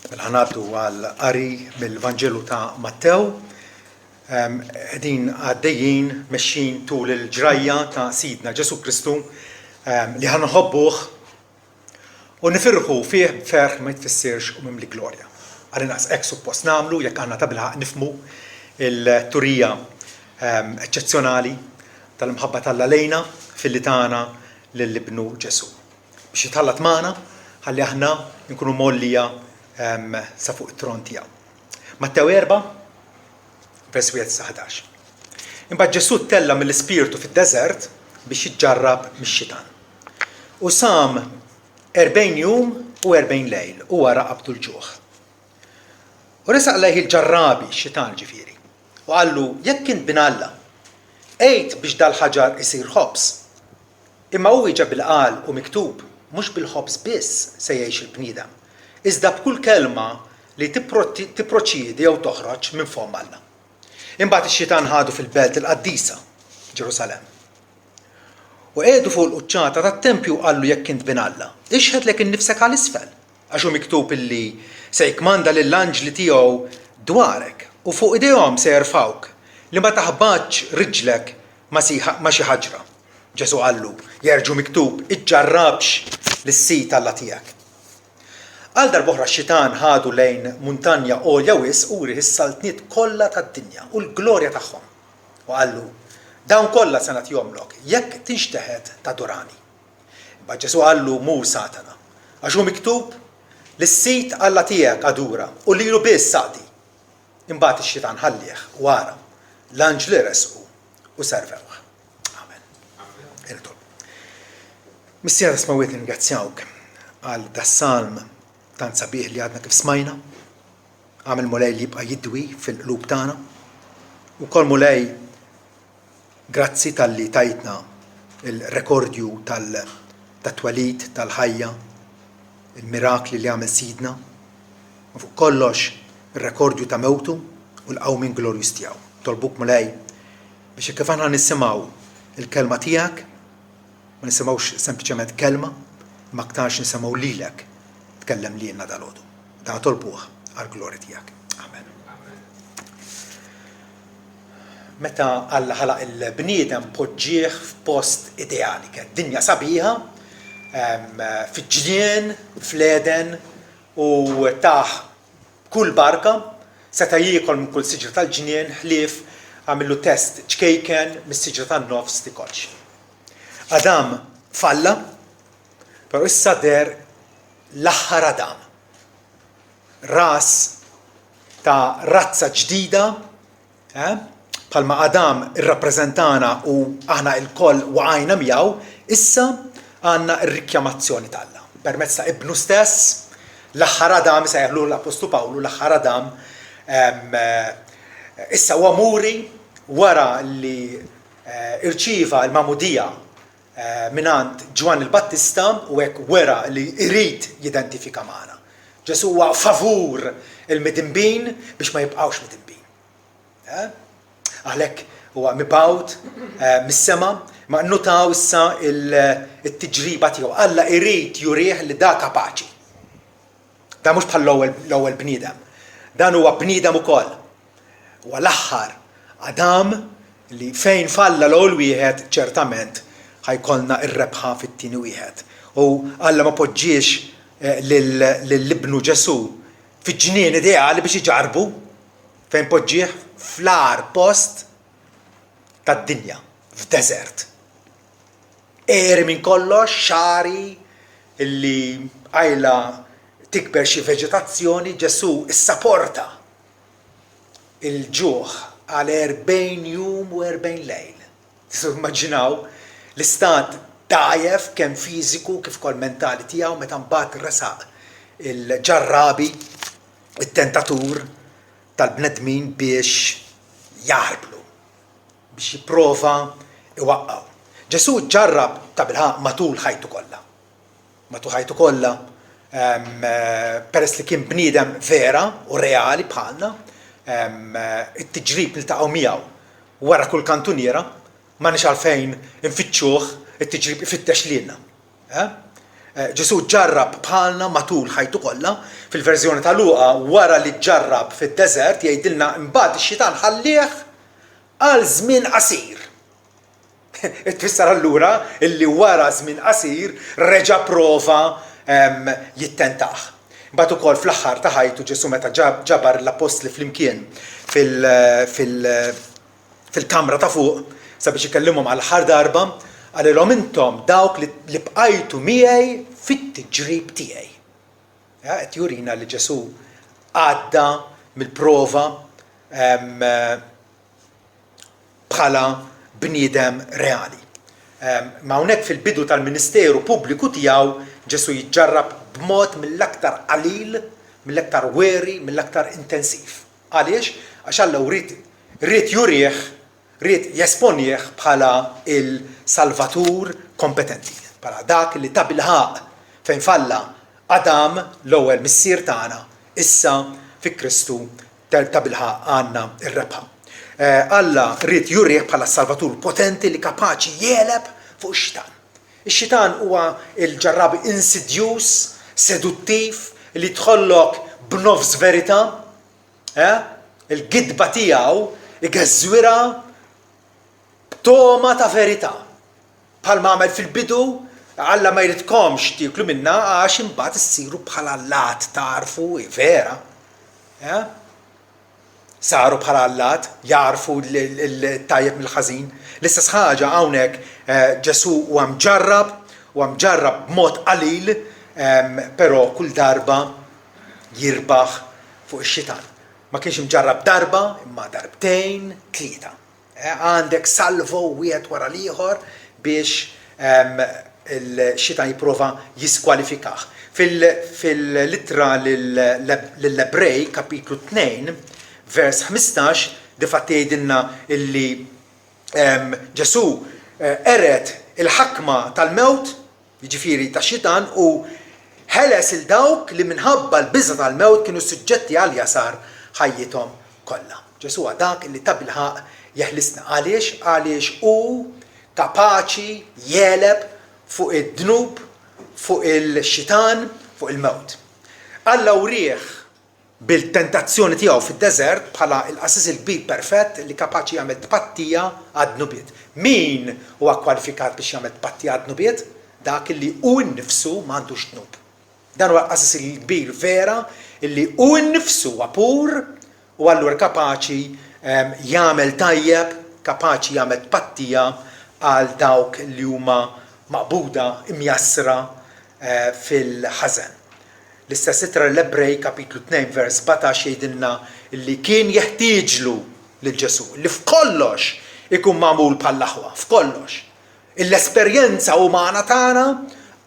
Ħanaddu għal qari mill-Vanġelu ta' Mattew, qegħdin għaddejjin mexxin tul il-ġrajja ta' Sidna Ġesu Kristu li ħanħobbuh u nifirħu fih ferħ ma jtfissirx u mimli glorja. Għal-inqas hekk suppost nagħmlu jekk għandna ta' bilħaq nifhmu il-turija eċċezzjonali tal-imħabba Alla lejna fil-litana lill-Ibnu Ġesu. Biex jitħallat magħna ħalli aħna nkunu mollija sa fuq it-tron tiegħu. Mattew 4, vers 11. Imbagħad Ġesu tella mill-Ispirtu fid-deżert biex jiġġarrab mix-xitan. U sam 40 jum u 40 lejl u wara qabtu l-ġuħ. U resaq lejh il-ġarrabi x-xitan ġifieri. U qallu jekk int bin Alla, ejt biex dal-ħaġar isir ħobs. Imma hu iġa bil-qal u miktub mhux bil-ħobs biss se jgħix il-bniedem, iżda b'kull kelma li tipproċiedi jew toħroġ minn fom Alla. Imbagħad ix-xitan ħadu fil-belt il-qaddisa, Ġerusalemm. U qiegħdu fuq il-quċċata tat-tempju qallu jekk int bin Alla, ixħed innifsek għal isfel, għax hu miktub illi se jkmanda lill-anġli tiegħu dwarek u fuq idejhom se jerfawk li ma taħbadx riġlek ma xi ħaġra. Ġesu qallu jerġu miktub iġġarrabx lis-sit Alla tiegħek. Għal darb'oħra x-xitan ħadu lejn muntanja għolja wisq u urih is-saltniet kollha tad-dinja u l-glorja tagħhom. U qallu dawn kollha se nagħtihomlok jekk tinxteħed tadurani. Imbagħad Ġesu qallu mu Satana, għax hu miktub lis-sit Alla tiegħek adura u lilu biss saqdi. Imbagħad ix-xitan ħallih wara l-anġli resqu u servewh. Amen. Missiera tismawiet ningrazzjawk għal das-salm tant sabiħ li għadna kif smajna, għamil mulej li jibqa' jidwi fil-qlub tagħna, u kol mulej grazzi tal-li tajtna il-rekordju tat-twelid tal-ħajja, il-mirakli li għamil sidna, u fuq kollox il-rekordju ta' mewtu u l-qawmin glorjus tiegħu. Tolbuk mulej biex kif aħna nisimgħu il-kelma tiegħek, ma nisimgħux sempliċement kelma, ma aktarx nisimgħu lilek tkellem li jenna dal-għodu. Da tolbuħ għal-glori tijak. Amen. Meta Alla ħalaq il-bniedem poġġieħ f'post ideali, dinja sabiħa, fil-ġnien, fl-Eden u taħ kull barka, seta jiekol minn kull siġra tal-ġnien ħlief għamillu test ċkejken mis-siġra tan-nofs tikolx. Adam falla, pero issa der l-aħħar Adam, ras ta' razza ġdida, bħalma Adam irrappreżentana u aħna l-koll waqajna miegħu, issa għandna r-rikjamazzjoni tagħha. Permezz ta' ibnu stess, l-aħħar Adam se jgħidlu l-Apostlu Pawlu l-aħħar Adam issa huwa muri wara li irċieva l-mamudija minant Ġwan il-Battista u hekk wera li jrid jidentifika magħna. Ġesu huwa favur il-midinbin biex ma jibqgħux midinbin. Għalhekk huwa mibgħut mis-sema ma nnutaw issa it-tiġriba tiegħu. Alla jrid jurih li da kapaċi. Da mhux bħal l-ewwel bniedem. Dan huwa bniedem ukoll. Huwa l-aħħar Adam li fejn falla l-ewwel wieħed ċertament ħajkolna ir-rebħa fit-tieni wieħed. U Alla ma poġġiex lill-Ibnu Ġesu fiġ-ġnien ideali biex iġarbu fejn poġġieħ fl-ar post tad-dinja, f'deżert. Eri minn kollox, xari, illi għajla tikber xi veġetazzjoni, Ġesu issapporta il-ġuħ għal 40 jum u 40 lejl. Tistgħu immaġinaw l-istat dajef kemm fiżiku kif kol mentali tiegħu meta mbagħad resaq il-ġarrabi, it-tentatur tal-bnedmin biex jaħrblu, biex jipprova iwaqqgħu. Ġesu ġarrab ta' bilħaq matul ħajtu kollha. Matul ħajtu kollha peress li kien bniedem vera u reali bħalna, it-tiġrib li taqgħu miegħu wara kull kantuniera ma nix għalfejn infittxuh it-tiġrib ifittex lilna. Ġesu ġarrab bħalna matul ħajtu kollha Fil-verżjoni ta' Luqa wara li ġarrab fid-deżert jgħidilna imbagħad ix-xitan ħallih għal żmien qasir. Tfisser allura illi wara żmien qasir reġa' prova jittentaħ. Imbagħad ukoll fl-aħħar ta' ħajtu Ġesu meta ġabar l-apostli flimkien fil-kamra ta' fuq sabiex ikellimhom għal aħħar darba għalilhom intom dawk li bqajtu miegħi fit-tiġrib tiegħi. Qed jurina li Ġesu għadda mill-prova bħala bniedem reali. Ma hawnhekk fil-bidu tal-ministeru pubbliku tiegħu Ġesu jiġġarrab b'mod mill-aktar qalil, mill-aktar weri, mill-aktar intensiv. Għaliex? Għax Alla rrid jurih, rrid jesponjeh bħala il-salvatur kompetenti, bħala dak li ta' bilħaq fejn falla Adam l-ewwel missier tagħna, issa fi Kristu ta' bilħaq għandna r-rebħa. Alla rrid jurih bħala salvatur potenti li kapaċi jeleb fuq ix-xitan. Ix-xitan huwa il-ġarrab insidjus, seduttiv, li tħollok b'nofs verità, il-gidba tiegħu igeżwira b'toma ta' verità. Bħalma għamel fil-bidu, Alla ma jridkomx tieklu minna għax imbagħad issiru bħala Allat tarfu vera. Saru bħala Allat, jarfu l-tajjeb mill-ħażin. L-istess ħaġa hawnhekk Ġesu huwa mġarrab b'mod qalil, però kull darba jirbaħ fuq ix-xitan. Ma kienx mġarrab darba, imma darbtejn, tlieta. Għandek salvo wieħed wara l-ieħor biex il-xitan jipprova jiskwalifikah. Fil-littra lill-Ebrej, kapitlu 2, vers 15, difatti jgħidilna illi Ġesu eret il-ħakma tal-mewt, jiġifieri tax-xitan, u ħeles il-dawk li minħabba l-biża tal-mewt kienu suġġetti għal jasar ħajjithom kollha. Ġesu dak illi ta' bilħaq jeħlisna għaliex hu kapaċi jeleb fuq id-dnub, fuq il-xitan, fuq il-mewt. Alla urih bil-tentazzjoni tiegħu fid-deżert bħala il-qasis il-kbir perfett li kapaċi jagħmel tpattija għad-dnubiet. Min huwa kwalifikat biex jagħmel tpattija għad-dnubiet? Dak li hu nnifsu m'għandux dnub. Dan huwa l-qasis il-kbir vera illi hu nnifsu huwa pur u allura kapaċi jagħmel tajjeb, kapaċi jagħmel tpattija għal dawk li huma maqbuda imjassra fil-ħażen. L-istess ittra l-Ebrej kapitlu 2 vers 17 jgħidilna li kien jeħtieġlu lil Ġesu, li f'kollox ikun magħmul bħall-aħwa, f'kollox. L-esperjenza umana tagħna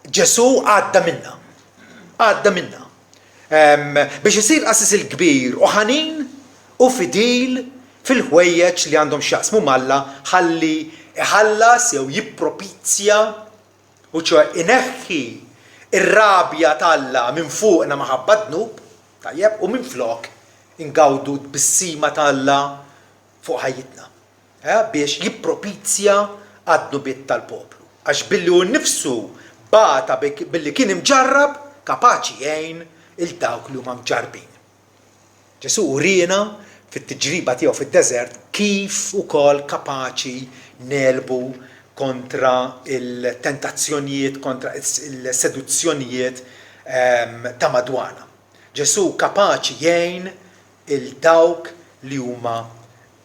Ġesu għadda minna. Biex isir qasis il-kbir u ħanin u fidil fil-ħwejjeġ li għandhom x'jaqsmu Malla ħalli iħallas jew jippropizja u ineħħi ir-rabja tal-Alla minn fuqna maħabba dnub, tajjeb, u minn flok ingawdu bis-sima tal-Alla fuq ħajjitna. Biex jippropizja għad-dnubiet tal-poplu. Għax billi hu nnifsu bata billi kien imġarrab kapaċi jgħin il-dawk li huma mġarbin. Ġesu urina fit-tiġriba tiegħu fid-deżert kif ukoll kapaċi nelbu kontra il-tentazzjonijiet, kontra il-seduzzjonijiet ta' madwana. Ġesu kapaċi jgħin il-dawk li huma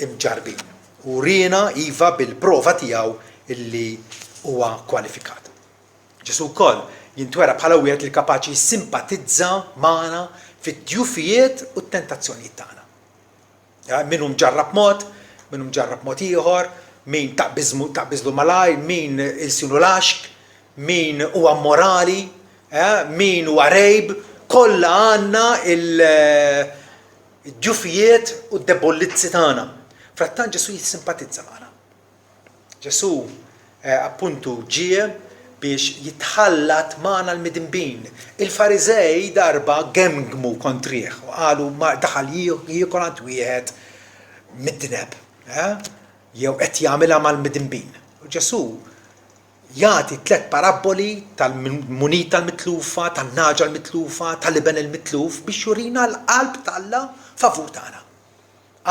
imġarbin. Urina iva bil-prova tiegħu illi huwa kwalifikat. Ġesu wkoll jintwera bħala wieħed li kapaċi jissimpatizza magħna fid-djufijiet u t-tentazzjonijiet tagħna. Min hu mġarrab mod, min hu mġarrab mod ieħor, min taqbiżlu malaj, min il-sinu laxk, min huwa morali, min huwa rejb, kollha għandna il-ġufijiet u d-debollizzi tagħna. Frattant Ġesu jissimpatizza magħna. Ġesu appuntu ġie biex jitħallat magħna l-midinbin. Il-Farizej darba gemgmu kontrih u qalu daħal jiekol għand wieħed mid-dneb. Jew qed jagħmilha mal-midinbin. U Ġesu jagħti 3 paraboli tal-munita l-mitlufa, tan-naġa l-mitlufa, tal-liben il-mitluf biex jurina l-qalb ta' Alla favur tagħna.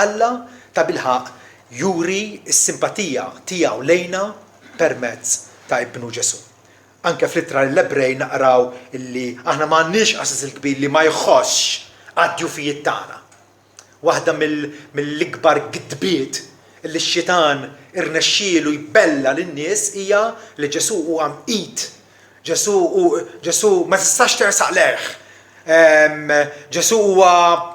Alla ta' bilħaq juri s-simpatija tiegħu lejna permezz ta' Ibnu Ġesu. Anke fl-ittra l-Ebrej naqraw illi aħna m'għandniex qasas il-kbir li ma jħossx għad-djufijiet tagħna. Waħda mill-ikbar gidbiet illi x-xitan irnexxielu jbella lin-nies hija li Ġesu huwa mqit. Ġesu ma tistax tersaq leħ. Ġesu huwa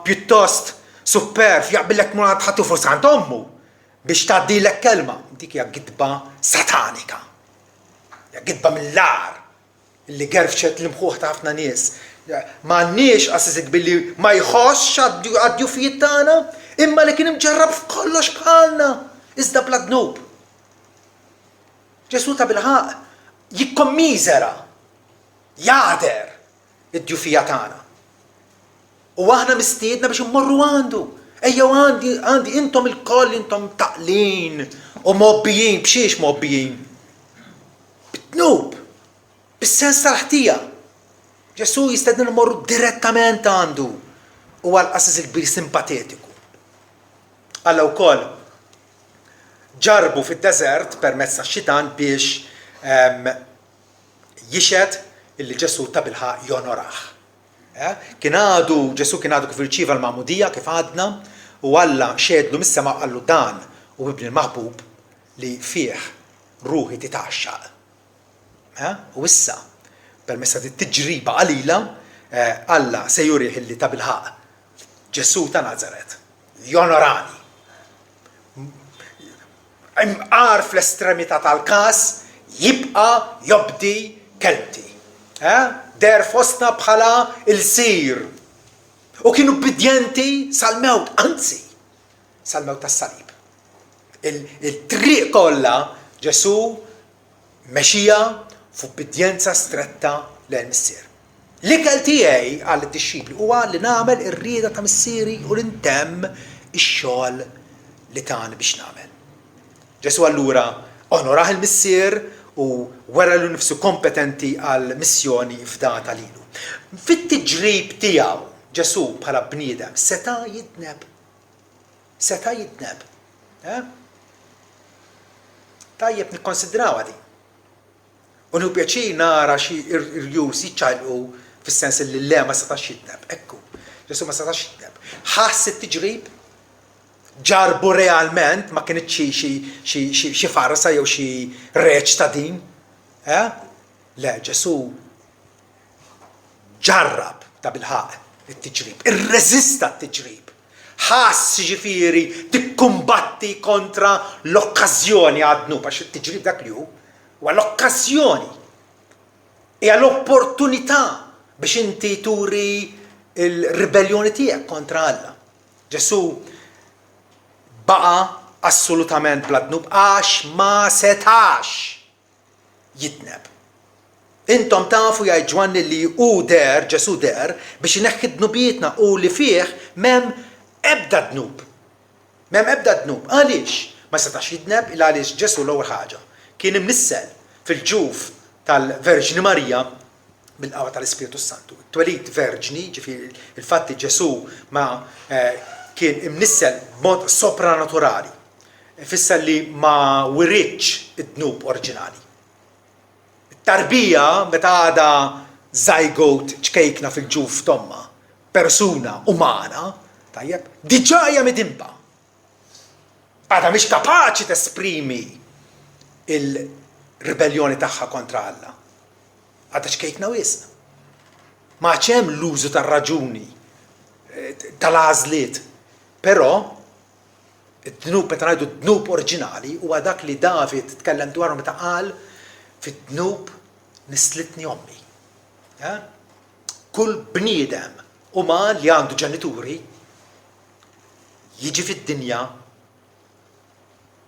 pjuttost superf jaqbillek mura tħattu fuq sant ommu biex tgħaddilek kelma. Dik hija gidba satanika. Hija gidba mill-lar illi gerfxet l-imħuħ ta' ħafna nies. M'għandniex qasisek billi ma jħossx għad-djufijiet tagħna, imma li kien imġarrab f'kollox bħalna, iżda bla dnub. Ġesu ta' bilħaq jikkommiżera, jagħder id-djufija tagħna. U aħna mistiedna biex immorru għandu. Ejjew għandi intom il-koll intom taqlin u mobbijin, b'xiex mobbijin? Bit-dnub, bis-sens tal-ħtija. Ġesu jistedna morru direttament għandu u għal-qasas il-kbir simpatetiku. Alla wkoll ġarbu fid-deżert permezz tax-xitan biex jixed illi Ġesu ta' bilħaq jonoraħ. Ġesu kien għadu kif irċieva l-Magħmudija kif għadna u Alla xedlu mis-sema qallu dan u ibni l-maħbub li fih ruħi titaxxaq. U issa permessa t-tiġriba qalila Alla se jurih illi ta' bilħaq Ġesu ta' Nazaret jonorani. Imqar fl-estremità tal-każ jibqa' jobdi kelmti. Der fostna bħala il-sir. U kienu bidjenti sal-mewt, anzi, sal-mewt tas-salib. Il-triq kollha Ġesu mexija fuq bidjenza stretta lejn missier. L-ikel tiegħi għal id-dixxipli huwa li nagħmel ir-rieda ta' missieri u li ntemm ix-xogħol li tagħni biex nagħmel. Ġesu allura onoraħ il-missier u wera lu nifsu kompetenti għal missjoni fdata lilu. Fit-tiġrib tiegħu Ġesu bħala bniedem seta' jitneb. Seta' jitneb. Tajjeb nikkonsidrawha din. U nieħu pjaċir nara xi irjus jiċċaqlqu fis-sens li le ma setax jitneb. Ekku, Ġesu ma setax jitneb. Ħass it-tiġrib, ġarbu realment ma kienx xi farsa jew xi reċ ta' din. Le, Ġesu ġarrab ta' bilħaq it-tiġrib, irreżista t-tiġrib. Ħass ġifieri tikkumbatti kontra l-okkażjoni għadnu għax it-tiġrib dak li hu huwa l-okkażjoni. Hija l-opportunità biex inti turi l-ribellioni tiegħek kontra Alla. Ġesu baqa assolutament bla dnub għax ma setax jitneb. Intom tafu jgħid Ġwanni li Ġesu der biex ineħħi dnubietna u li fih m'hemm ebda dnub. M'hemm ebda dnub. Għaliex ma setax jitneb il għaliex Ġesu l-ewwel ħaġa kien imnissel fil-ġuf tal-Verġni Marija bil-qawwa tal-Ispiritu Santu. Twelid verġni, ġifieri il-fatt li Ġesu ma kien imnissel b'mod sopranaturali. Ifisser li ma wiritx id-dnub oriġinali. Tarbija meta għada zygote ċkejkna fil-ġuf tomma, persuna umana, tajjeb, diġà hija midimba. Għada mhix kapaċi tesprimi il-ribellioni tagħha kontra Alla. Għada ċkejkna wisna. Ma hemm l-użu tar-raġuni, tal-għażliet. Però id-dnub meta ngħidu d-dnub oriġinali huwa dak li David tkellem dwaru meta qal fit-dnub nislitni ommi. Kull bniedem uman li għandu ġenituri jiġi fid-dinja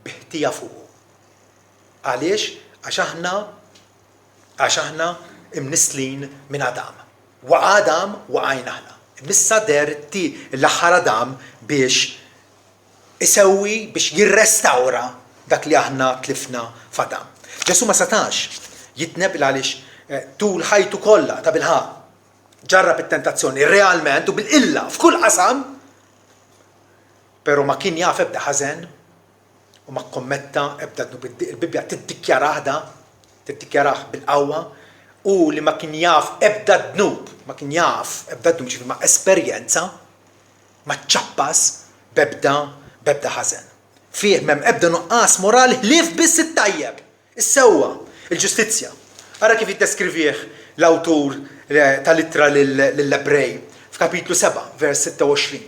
biħtija fuqu. Għaliex? Għax aħna imnislin minn Adam. Wa Adam waqajna aħna. Imnissa der l-aħħar Adam biex isewwi biex jirrestawra dak li aħna tlifna f'Adam. Ġesu ma setax jitneb għaliex tul ħajtu kollha ta' bilħaq ġarrab it-tentazzjoni realment u bil-illa f'kull qasam, però ma kien jaf ebda ħażen u ma kommetta ebda il-Bibja tiddikjarah bil-qawwa u li ma kien jaf ebda dnub, ġifieri ma' esperjenza ma ċappas bebda ħażen. Fih m'hemm ebda nuqqas morali ħlief biss it-tajjeb, is-sewwa, il-ġustizzja. Ara kif jiddeskrivih l-awtur tal-ittra lill-Ebrej f'kapitlu 7, vers 26.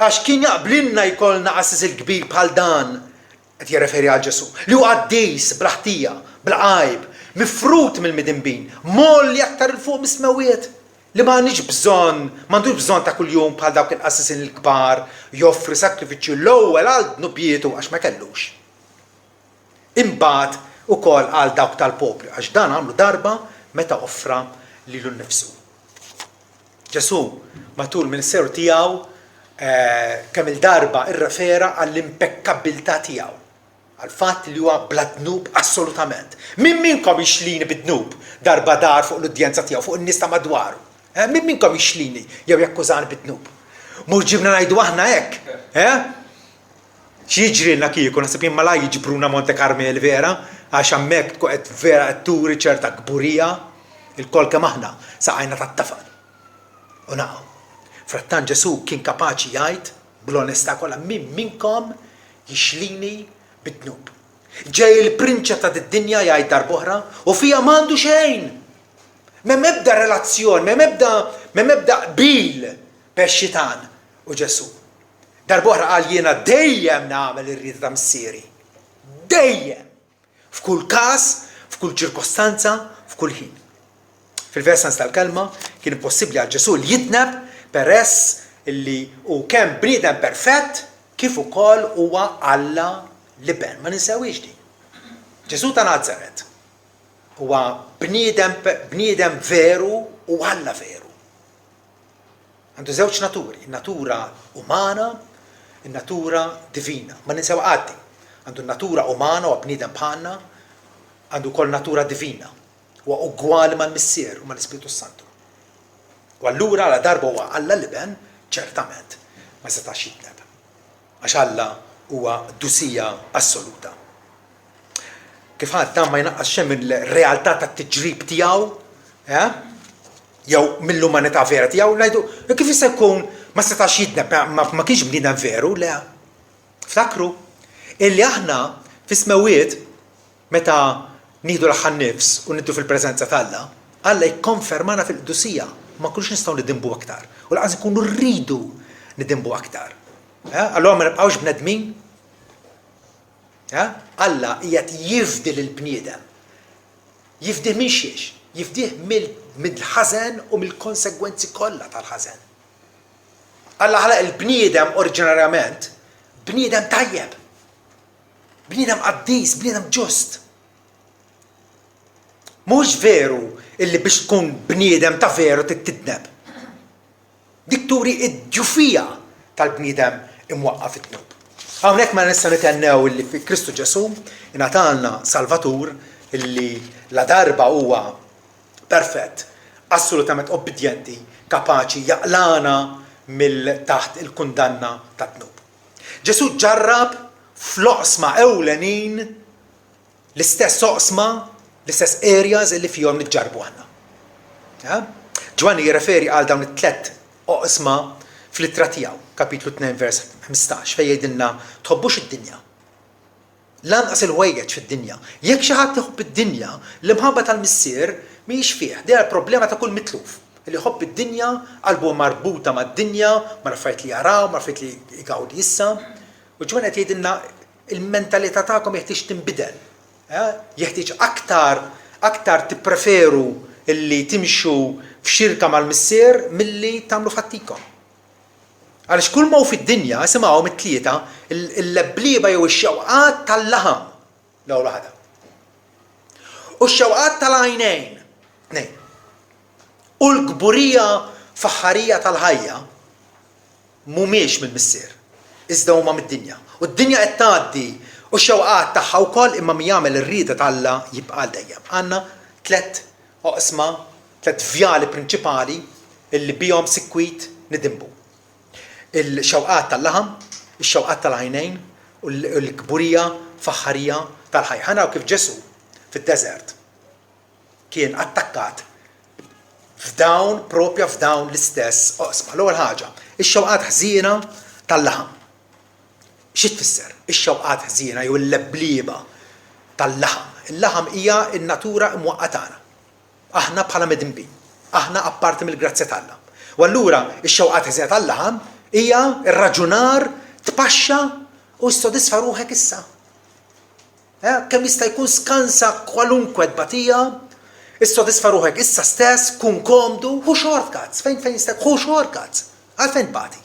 Għax kien jaqblinna jkollna qassis il-kbir bħal dan, qed jirreferi għal Ġesu, li huwa qaddis bl-ħtija, bl-qajb, mifrut mill-midinbin, molli aktar il fuq mis-smawiet, li m'għandux bżonn ta' kuljum bħal dawk il-qassisin il-kbar joffri sakrifiċċju l-ewwel għal dnubietu għax ma kellux. Imbagħad ukoll għal dawk tal-poplu għax dan għamlu darba meta offra lilu nnifsu. Ġesu matul ministeru tiegħu kemm il-darba irrefera għall-impekkabilità tiegħu, għal fatt li huwa bla dnub assolutament. Min minkom jixlini bid-dnub darba dar fuq l-udjenza tiegħu, fuq in-nies ta' madwaru? Min minkom jixlini jew jakkużani bid-dnub? Mhux ġibna ngħidu aħna hekk, x'jiġrilna kieku naħseb imma la jiġbruna Monte Carmel vera, għax hemmhekk qed vera qed turi ċerta kburija, il-kol kemm aħna saqajna tat-tafal. U naqgħu. Frattant Ġesu kien kapaċi jgħid bl-onestà kollha min minkom jixlini bid-dnub. Ġej il-prinċep ta' d-dinja jgħid darb'oħra u fija m'għandu xejn. M'hemm ebda relazzjoni, m'hemm ebda qbil bex-xitan u Ġesu. Darb'oħra qal jiena dejjem nagħmel ir-rieda ta' missieri. Dejjem. F'kull każ, f'kull ċirkostanza, f'kull ħin. Fil-versans tal-kelma kien impossibbli għal Ġesu li jitneb peress illi hu kemm bniedem perfett kif ukoll huwa Alla liben. Ma ninsewix din. Ġesu ta' Nazaret huwa bniedem veru u Alla veru. Għandu żewġ naturi, in-natura umana, in-natura divina. Ma ninsew għaddi. Għandu natura umana u bniedem bħalna, għandu wkoll natura divina. Huwa ugwali mal-Missier u mal-Ispiritu Santu. U allura la darba huwa Alla liben, ċertament ma setax jitneb. Għax Alla huwa dusija assoluta. Kif għad dan ma jnaqqas xejn mill-realtà tat-tiġrib tiegħu, jew mill-umanità vera tiegħu, ngħidu kif jista' jkun ma setax jitneb, ma kienx bniedem veru, le. Ftakru illi aħna fis-smawiet meta nieħdu l-aħħar nifs u niddu fil-preżenza tal-Alla, Alla jikkonfermana fil-qdusija, ma nkunux nistgħu nidimbu aktar. U laqas ikunu rridu nidimbu aktar. Allura ma nibqgħux bnedmin. Alla qiegħed jifdil il-bniedem. Jifdih minn xiex? Jifdih mill-ħażen u mill-konsegwenzi kollha tal-ħażen. Alla ħalaq il-bniedem oriġinarjament bniedem tajjeb. Bniedem qaddis, bniedem ġust. Mhux veru illi biex tkun bniedem ta' veru titneb. Dik turi id-ġufija tal-bniedem imwaqqaf it-tnub. Hawnhekk ma nista' nitennew illi fi Kristu Ġesu ingħatalna Salvatur illi la darba huwa perfett, assolutament obbedjenti, kapaċi jaqlana mill-taħt il-kundanna tat-tnub. Ġesu ġarrab fl-oqsma ewlenin l-istess oqsma, l-istess areas illi fihom nitġarbu aħna. Ġwanni jirreferi għal dawn it-tlet oqsma fl-ittra tiegħu, kapitlu 2 vers 15, fejn jgħidilna tħobbux id-dinja. Lanqas il-ħwejjeġ fid-dinja. Jekk xi ħadd iħobb id-dinja, l-imħabba tal-missier mhijiex fih. Dejja l-problema ta' kull mitluf. Li jħobb id-dinja, qalbu marbuta mad-dinja, ma rafajt li jaraw, ma rafajt li jgawdi issa. U ġwanni qed jgħidilna il-mentalità tagħkom jeħtieġ tinbidel. Jeħtieġ aktar tippreferu illi timxu f'xirka mal-missier milli tagħmlu fattikom. Għaliex kull ma hu fid-dinja isimgħu mit-tlieta il-lebblieba jew ix-xewqat tal-laħam l-ewwel waħda. U x-xewqat tal-għajnejn, tnejn. U l-kburija faħħarija tal-ħajja mhumiex mill-missier, iżda huma mid-dinja. U d-dinja qed tgħaddi u x-xewqat tagħha wkoll imma min jagħmel ir-rieda tal-Alla jibqa' dejjem. Għandna tlet oqsma, tlet vjali prinċipali illi bihom sikwit nidimbu. Il-xewqat tal-laħam, ix-xewqat tal-għajnejn u l-kburija faħħarija tal-ħajja. Ħanaw kif Ġesu fid-deżert kien attakkat propja f'dawn l-istess oqsma. L-ewwel ħaġa, ix-xewqat ħżiena tal-laħam. Xi tfisser? Ix-xewqat ħżiena jew l-leblieba tal-laħam. Il-laħam hija n-natura mwaqqa tagħna. Aħna bħala medinbin, aħna apparti mill-grazzja tal-Alla. U allura ix-xewqat ħżiena tal-laħam hija r-raġunar tpaxxa u ssodisfa ruħek issa. Kemm jista' jkun skansa kwalunkwe dbatija, issodisfa ruħek issa stess, kun komdu, hu shortcuts, fejn jista' hu shortcuts. Għalfejn tbati.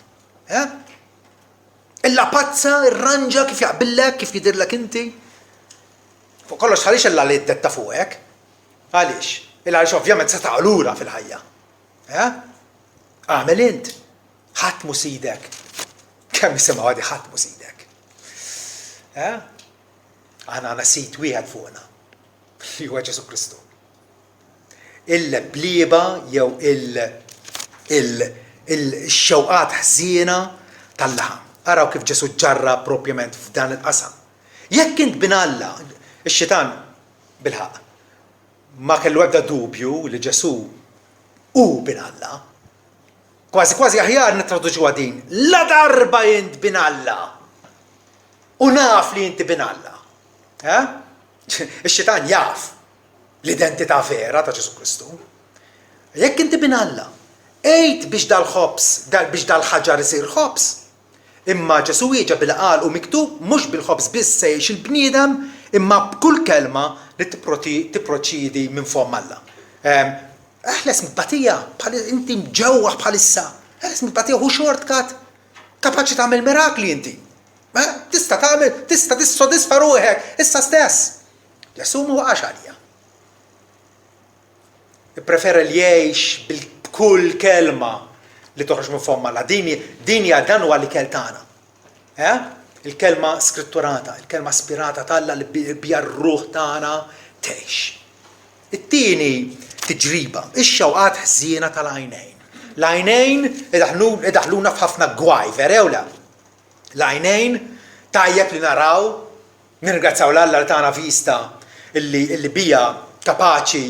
Il-lapazza, ir-ranġa kif jaqbillek, kif jidirlek inti. Fuq kollox għaliex illa li ddetta fuqek. Għaliex? Għaliex ovvjament se taqlura fil-ħajja. Għamel int. ħadd mhu sidek. Kemm isimgħu għadi ħadd mhu sidek. Aħna għandna sit wieħed fuqna li huwa Ġesu Kristu. Il-blieba jew il-xewqat ħżiena tal-laħam. Araw kif Ġesu ġarra propjament f'dan il-qasam. Jekk int binalla, ix-xitan bil-ħaq ma kellu ebda dubju li Ġesu hu binalla. Kważi aħjar nittraduċuha din. La darba int binalla. U naf li inti binalla. Ix-xitan jaf l-identità vera ta' Ġesu Kristu. Jekk inti binalla, ejt biex dal-ħobs, biex dal-ħaġar isir ħobs. Imma Ġesu wieġeb bil-qal u miktub mhux bil-ħobs biss se jgħix il-bniedem, imma b'kull kelma li tipproċidi minn fom Alla. Eħles mit-batija, inti mġewwaħ bħalissa. Eħles mit-batija hu shortcut. Kapaċi tagħmel mirakli inti. Tista' tagħmel, tista' tissodisfa ruħek issa stess. Ġesu ma waqax għalija. Ipprefera li jgħix b'kull kelma li toħroġ minn fom Alla. Din hija dan huwa l-ikel tagħna. Il-kelma skritturata, il-kelma ispirata tal-Alla li biha r-ruħ tagħna tgħix. It-tieni tiġriba, ix-xewqat ħżiena tal-għajnejn. L-għajnejn idaħluna f'ħafna gwaj, verew le? L-għajnejn tajjeb li naraw, nirgrazzaw l-Alla li tagħna vista illi bija kapaċi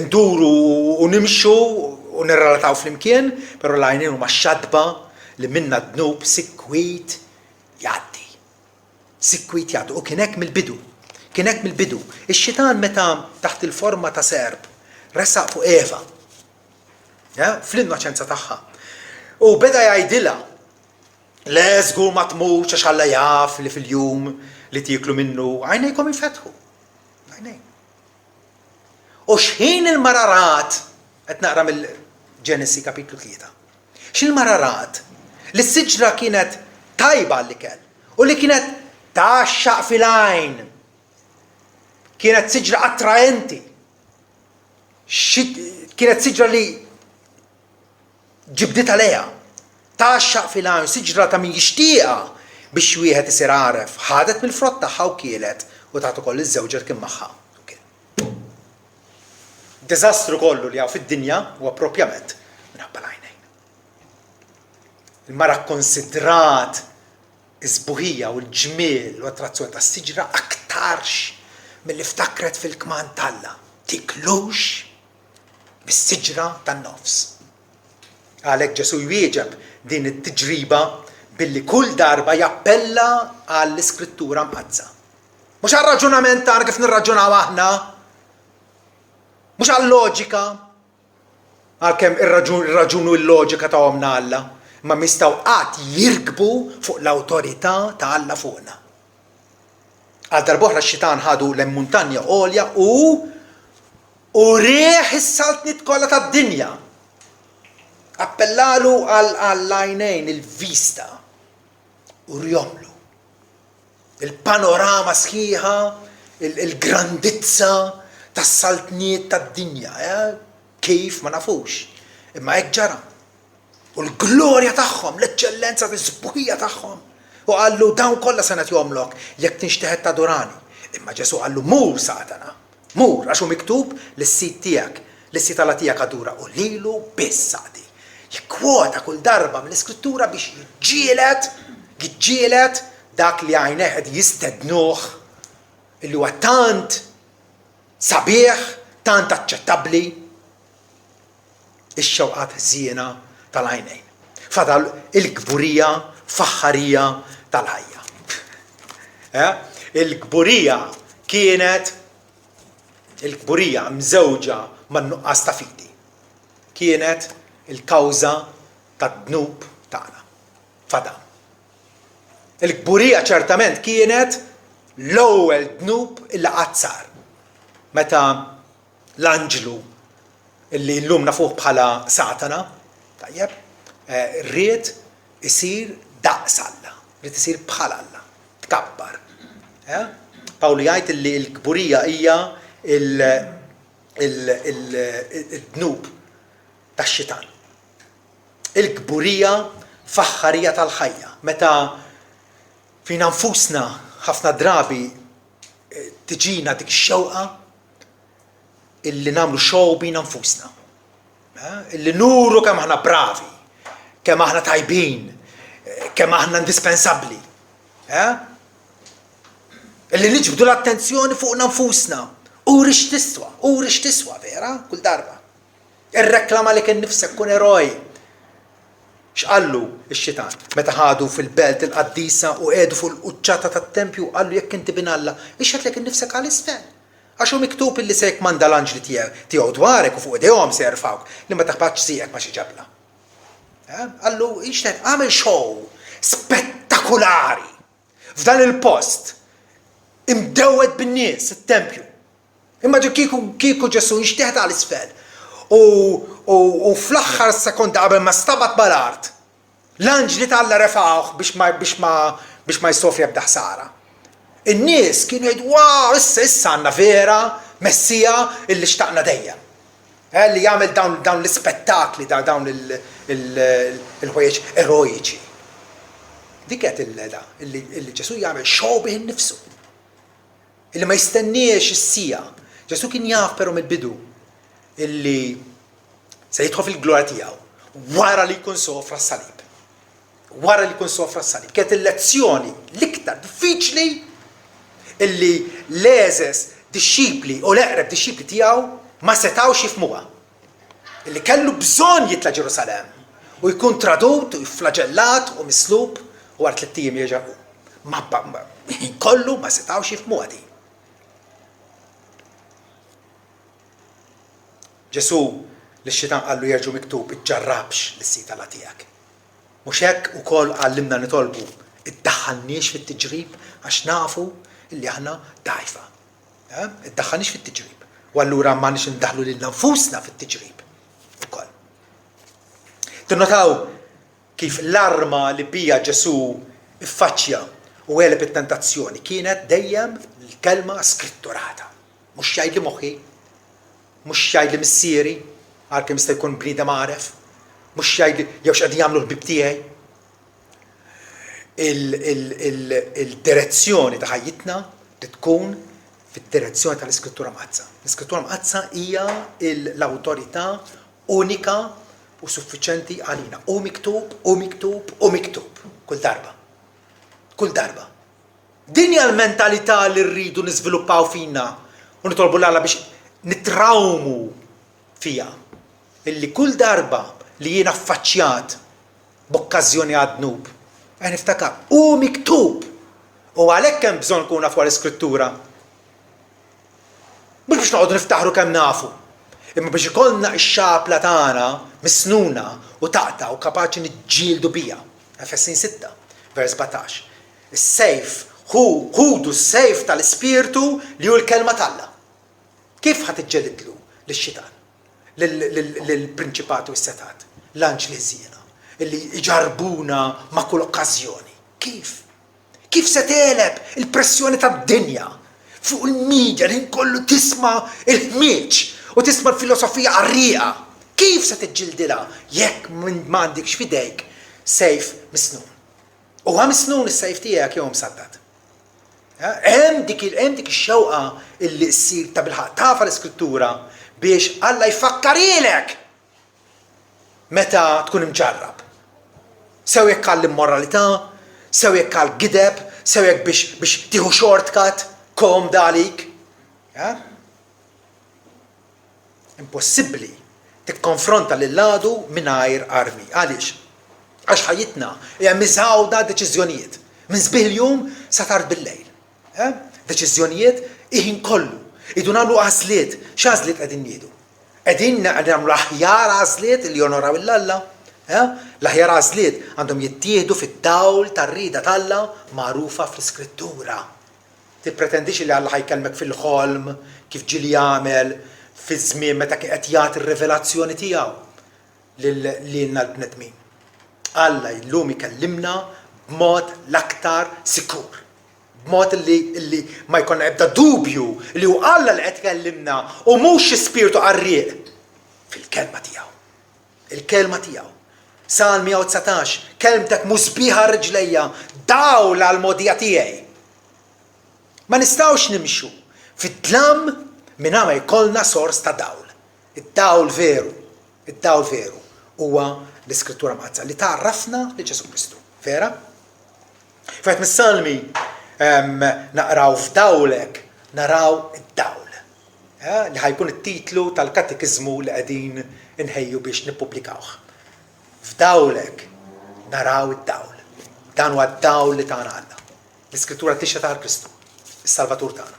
nduru u nimxu u nirrelataw flimkien, però l-għajnejn huma xadba li minna dnub sikwit jgħaddi. Sikwit jgħaddi. U kien hekk mill-bidu. Ix-xitan meta taħt il-forma ta' serb resaq fuq Eva, fl-innoċenza tagħha. U beda jgħidilha, le żgur ma tmutx għax Alla jaf li fil-jum li tieklu minnu għajnejkom jinfetħu. U x'ħin il-mararat, qed naqra mill-Ġenesi kapitlu 3. X'il-mararat li s-siġra kienet tajba l-ikel u li kienet taxxaq fil-għajn. Kienet siġra attraenti. Kienet siġra li ġibdita leja. Taxxaq fil-għajn, siġra ta' min jixtieqha biex wieħed isir għaref. Ħadet mill-frott tagħha u kielet u tagħtu ukoll iż-żewġ kien magħha. Diżastru kollu li hawn fid-dinja huwa proprjament minħabba l-għajnejn. Il-mara konsidrat iż-sbuħija u l-ġmiel u attrazzjoni tas-siġra aktarx milli ftakret fil-kman tal-Alla. Tiklux bis-siġra tan-nofs. Għalhekk Ġesu jwieġeb din it-tiġriba billi kull darba jappella għall-iskrittura mqazza. Mhux għar-raġunament tagħna kif nirraġunaw aħna, mhux għall-loġika, għalkemm ir-raġunu l-loġika ta' omna Alla, ma mistgħu qatt jirkbu fuq l-awtorità ta' Alla fuqna. Għal darbohra x-xitan ħadu l-muntanja għolja u rieħ is-saltnit kollha tad-dinja. Appellalu għall-għajnejn il-vista u rjomlu. Il-panorama sħiħa, il-grandizza tas-saltniet tad-dinja. Kif ma nafux. Imma hekk ġara. U l-glorja tagħhom, l-eċċellenza tas-sbuħija tagħhom. U għallu dawn kollha se nagħtihomlok jekk tinxtieq tadorani. Imma Ġesu għallu mur Satana. Mur, għax hu miktub l-sit tiegħek, l-sit Alla tiegħek għadura u lilu biss għadi. Jikkwota kull darba mill-Iskrittura biex jiġġielet dak li għajnejh qed jistednuh illi huwa tant sabiħ, tant aċċettabbli ix-xewqat ħżiena tal-għajnejn. Fadal il-kburija faħħarija tal-ħajja. Il-kburija kienet il-kburija mżewġa man-nuqqas ta' fidi. Kienet il-kawża tad-dnub tagħna. Fada. Il-kburija ċertament kienet l-ewwel dnub illi qatt sar. Meta l-anġlu illi llum nafuh bħala Satana, tajjeb, rrid isir daqs Alla, rrid isir bħal Alla, tkabbar. Pawlu jgħid illi l-kburija hija il-dnub tax-xitan. Il-kburija faħħarija tal-ħajja. Meta fina nfusna ħafna drabi tiġina dik ix-xewqa illi nagħmlu show bina nfusna. Illi nuru kemm aħna bravi, kemm aħna tajbin, kemm aħna indispensabbli. Illi niġbdu l-attenzjoni fuqna nfusna. Uri x'tiswa vera, kull darba. Ir-reklama li kien nifsek kun eroj. X'qallu x-xitan meta ħadu fil-belt il-qaddisa u qiegħdu fuq il-quċċata tat-tempju qallu jekk inti bin Alla, ixħed innifsek għal isfel. Għax hu miktub illi se jkmanda l-anġli tiegħu dwarek u fuq idejhom se jerfgħuk li ma taħbadx sieqek ma xi ġabla. Qallu ixħed għamel show spettakulari f'dan il-post imdewwed bin-nies it-tempju. Imma kieku Ġesu jinxtieħed għal isfel. U fl-aħħar sekonda qabel ma stabat mal-art, l-anġli ta' Alla refgħuh biex ma jsofri ebda ħsara. In-nies kienu jgħidu wow, issa għandna vera Messija illi xtaqna dejjem. Li jagħmel dawn l-ispettakli dawn il-ħwejjeġ eroiċi. Dik qed il-leda illi Ġesu jagħmel show bih innifsu. Illi ma jistenniex is-sija. Ġesu kien jaf però mill-bidu illi se jidħol fil-glorja tiegħu wara li jkun sofra s-salib. Wara li jkun sofra s-salib. Kienet il-lezzjoni l-iktar diffiċli illi l-eżes dixxipli u l-eqreb dixxipli tiegħu ma setgħux jifhmuha. Illi kellu bżonn jitla' Ġerusalemm u jkun tradut u flagellat u mislub u wara 3 ijiem jerġa' ma kollu ma setgħux jifhmuha din. Ġesu l-xitan qallu jerġu miktub iġġarrabx lis-sit Alla tiegħek. Mhux hekk ukoll għallimna nitolbu iddaħħalniex fit-tiġrib għax nafu illi aħna dgħajfa. Iddaħħalniex fit-tiġrib. U allura m'għandniex indaħħlu lil nfusna fit-tiġrib ukoll. Tinnotaw kif l-arma li bija Ġesu iffaċċja u għeleb it-tentazzjoni kienet dejjem l-kelma skritturata. Mhux jgħidli moħħi, mhux jgħidli missieri, għalkemm jista' jkun bniedem għaref, mhux jgħidli jew x'qegħdin jagħmlu l-ħbieb tiegħi. Il-direzzjoni ta' ħajjitna li tkun fid-direzzjoni tal-Iskrittura Mqazza. L-Iskrittura Mqazza hija l-awtorità unika u suffiċenti għalina. U miktub kull darba. Kull darba. Din hija l-mentalità li rridu niżviluppaw fina u nitolbu l-Alla biex nitrawmu fija. Illi kull darba li jiena affaċċjat b'okkażjoni għad-dnub, niftakar u miktub. U għalhekk hemm bżonn nkunu nafu l-Iskrittura. Mhux biex noqogħdu niftaħru kemm nafu, imma biex ikollna x-xapla tagħna misnuna u taqta u kapaċi niġġieldu bija. Efessin 6, vers 17. Is-sejf, ħudu s-sejf tal-Ispirtu li hu l-kelma t'Alla. Kif ħadd iġġelidlu lix-xitan, lill-prinċipati u s-setat, l-anġli ħżiena, illi iġarbuna ma' kull okkażjoni. Kif? Kif se teleb il-pressjoni tad-dinja fuq il-medja li nkollu tisma' il-ħmieġ u tisma' l-filosofija qarrieqa? Kif se tiġġildilha jekk m'għandekx f'idejk sejf misnun? Huwa misnun is-sejf tiegħek jew msaddad. hemm dik ix-xewqa illi ssir ta' bilħaq tafa l-Iskrittura biex Alla jfakkarilek meta tkun imġarrab. Sew jekk għall-immoralità, sew jekk għall-gideb, sew jekk biex tieħu shortcut komda għalik. Impossibbli tikkonfronta lil-għadu mingħajr armi. Għaliex? Għax ħajjitna hija miżgħawda deċiżjonijiet. Minn sbieħ il-jum sa tard bil-lejl. Deċiżjonijiet iħin kollu. Idu nagħmlu għażliet. X'għażliet qegħdin nieħdu? Qegħdin nagħmlu aħjar għażliet li jonoraw il-Alla. L-aħjar għażliet għandhom jittieħdu fid-dawl tar-rieda tal-Alla magħrufa fl-Iskrittura. Tippretendix li Alla ħajkellmek fil-ħolm kif ġieli jagħmel fi żmien meta qed jagħti r-rivelazzjoni tiegħu lilna l-bnedmin. Alla llum ikellimna b'mod l-aktar sikur. B'mod li ma jkollna ebda dubju li hu Alla li qed ikellimna u mhux xi spiritu qarrieq fil-kelma tiegħu. Il-kelma tiegħu. Salm 119, kelmtek musbiħa riġlejja, dawl għal modija tiegħi. Ma nistgħux nimxu fid-dlam mingħajr ma jkollna sors ta' dawl. Id-dawl veru huwa l-Iskrittura Maqdsa li tarrafna li Ġesu Kristu. Vera? Fejt mis-salmi naqraw f'dawlek, naraw id-dawl. Li ħajkun it-titlu tal-katekizmu li qegħdin inħejju biex nippubblikawh. F'dawlek naraw id-dawl. Dan huwa d-dawl li tagħna Alla. L-Iskrittura tixha ta' Kristu, is-Salvatur tagħna.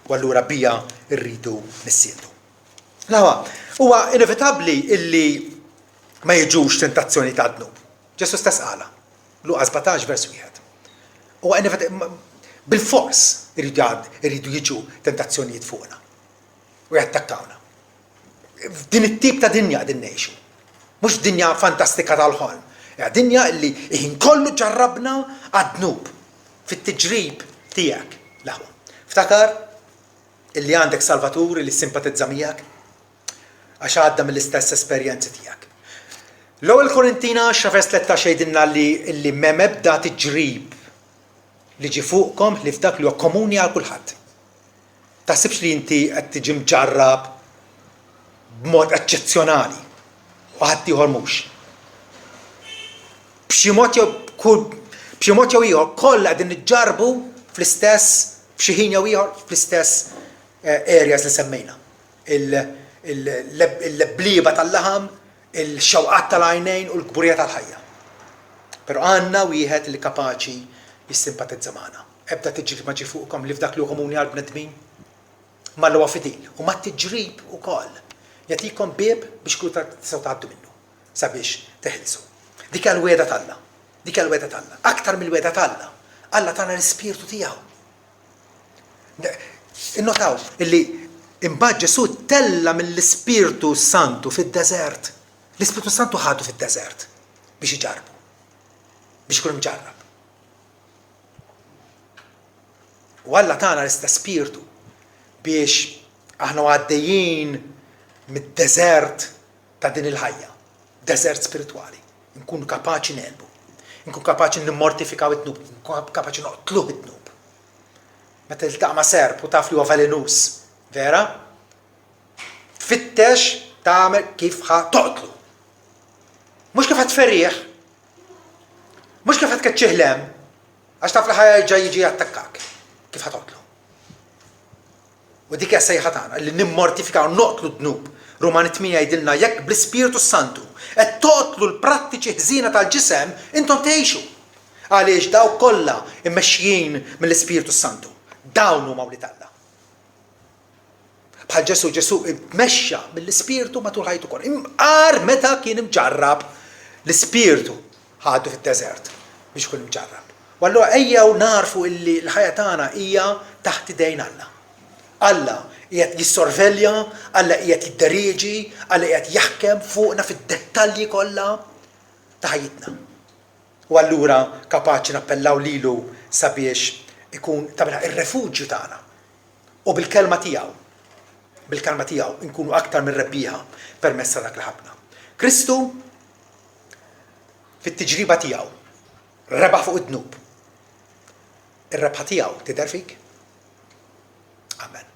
U allura bija rridu nissieldu. Lawa, huwa inevitabbli illi ma jiġux tentazzjoni ta' dnub. Ġesu stess qala. Luqa 17 vers 1. Huwa bil-fors irridu jiġu tentazzjonijiet fuqna. U jattakkawna. Din it-tip ta' dinja qegħdin ngħixu. Mhux dinja fantastika tal-ħolm. Dinja li ħin kollu ġarrabna għad-dnub fit-tiġrib tiegħek. Laħwa. Ftakar illi għandek Salvatur li simpatizza miegħek għax għadda mill-istess esperjenzi tiegħek. L-ewwel Korintina 10 vers 13 jgħidilna li m'hemm ebda tiġrib li ġi fuqkom li f'dak li huwa komuni għal kulħadd. Taħsibx li inti qed tiġi mġarrab b'mod eċċezzjonali u ħadd ieħor mhux. B'xi mod jew ieħor kollha qegħdin niġġarbu fl-istess b'xi ħin jew ieħor fl-istess areas li semmejna. Il-blieba tal-laħam, il-xewqat tal-għajnejn u l-kburija tal-ħajja. Però għandna wieħed li kapaċi jissimpatizza magħna. Ebda tiġrib ma ġi fuqkom li f'dak li hu komuni għal bnedmin. Ma l-huwa fidil u ma tiġrib ukoll. Jagħtikom bieb biex kull tistgħu tgħaddu minnu sabiex teħilsu. Dik l-weda tal-Alla. Dik l-weda tal-Alla. Aktar mill-weda tal-Alla. Alla tagħna l-Ispirtu tiegħu. Innotaw illi imbagħad Ġesu tella mill-Ispirtu Santu fid-deżert. L-Ispirtu Santu ħadu fid-deżert biex iġarbu. Biex ikun imġarrab. U Alla tagħna l-istess Spirtu biex aħna għaddejjin mid-deżert ta' din il-ħajja, deżert spirituali, nkunu kapaċi nelbu, nkunu kapaċi nimmortifikaw id-dnub, nkunu kapaċi noqtluh id-dnub. Meta iltaqa' ma' serb u taf li huwa velenus, vera? Tfittex tagħmel kif ħa toqtlu. Mhux kif tferrieħ, mhux kif tkeċċiħlem, għax taf li ħajja jiġi attakkak, kif ħa toqtlu. U dik hija sejħa tagħna li nimmortifikaw noqtlu d-dnub. Romani 8 jgħidilna jekk bl-Ispirtu Santu qed toqtlu l-prattiċi ħżiena tal-ġisem intom tgħixu. Għaliex daw kollha immexxijin mill-Ispirtu Santu. Dawn huma wlied Alla. Bħal Ġesu mexxa mill-Ispirtu matul ħajtu kollha. Imqar meta kien imġarrab l-Ispirtu ħadu fid-deżert biex ikun imġarrab. U allura ejjew narfu illi l-ħajja tagħna hija taħt idejn Alla. Alla qiegħed jissorvelja, Alla qiegħed jidderiġi, Alla qiegħed jaħkem fuqna fid-dettalji kollha ta' ħajjitna. U allura kapaċi nappellaw lilu sabiex ikun tabla ir-refuġju tagħna. U bil-kelma tiegħu nkunu aktar minn rebbieħa permezz dak li ħabna. Kristu fit-tiġriba tiegħu rebaħ fuq id-dnub. Ir-rebħa tiegħu tidher fik? Amen.